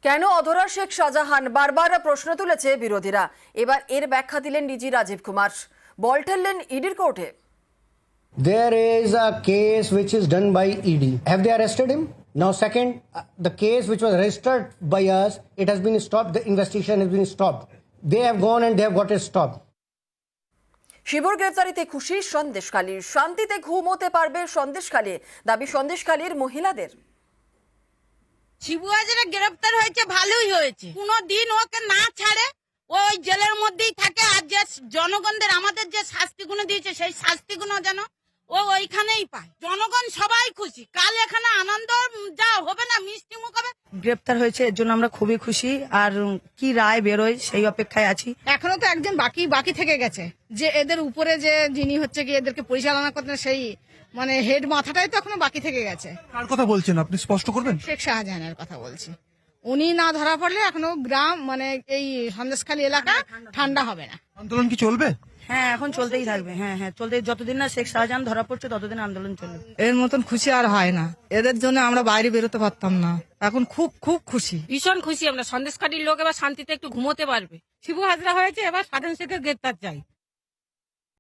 কেন অধরা শেখ শাহজাহান বারবার প্রশ্ন তুলেছে বিরোধীরা। এবার এর ব্যাখ্যা দিলেন ডিজি রাজীব কুমার। বল ঠেললেন ইডির কোর্টে। There is a case which is done by ED. Have they arrested him? Now, second, the case which was registered by us, it has been stopped. The investigation has been stopped. They have gone and they have got it stopped. শিবুর গ্রেফতারিতে খুশি সন্দেশখালী। শান্তিতে ঘুমোতে পারবে সন্দেশখালী, দাবি সন্দেশখালীর মহিলাদের। শিবু হাজরা গ্রেফতার হয়েছে, ভালোই হয়েছে। কোনদিন ওকে না ছাড়ে ওই জেলের মধ্যেই থাকে। আর যে জনগণদের আমাদের যে শাস্তিগুলো দিয়েছে সেই শাস্তিগুলো যেন ও ওইখানেই পায়। জনগণ সবাই খুশি। কাল এখানে আনন্দ যা হবে না, মিষ্টি মুখ হবে। গ্রেপ্তার হয়েছে এর জন্য আমরা খুবই খুশি। আর কি রায় বেরোয় সেই অপেক্ষায় আছি। এখনো তো একজন বাকি থেকে গেছে, যে এদের উপরে যে যিনি হচ্ছে কি এদেরকে পরিচালনা করতেন সেই মানে হেড মাথাটাই তো এখনো বাকি থেকে গেছে। কার কথা বলছেন আপনি, স্পষ্ট করবেন? শেখ শাহজাহানের কথা বলছি। উনি না ধরা পড়লে এখনো গ্রাম মানে এই সন্দেশখালী এলাকা ঠান্ডা হবে না। আন্দোলন কি চলবে? হ্যাঁ, এখন চলতেই থাকবে। হ্যাঁ, চলতে, যতদিন না শেখ শাহজাহান ধরা পড়ছে ততদিন আন্দোলন চলবে। এর মতন খুশি আর হয় না। এদের জন্য আমরা বাইরে বেরোতে পারতাম না, এখন খুব খুশি, ভীষণ খুশি আমরা। সন্দেশখালীর লোক এবার শান্তিতে একটু ঘুমোতে পারবে। শিবু হাজরা হয়েছে, এবার সাধারণ শেখের গ্রেপ্তার চাই।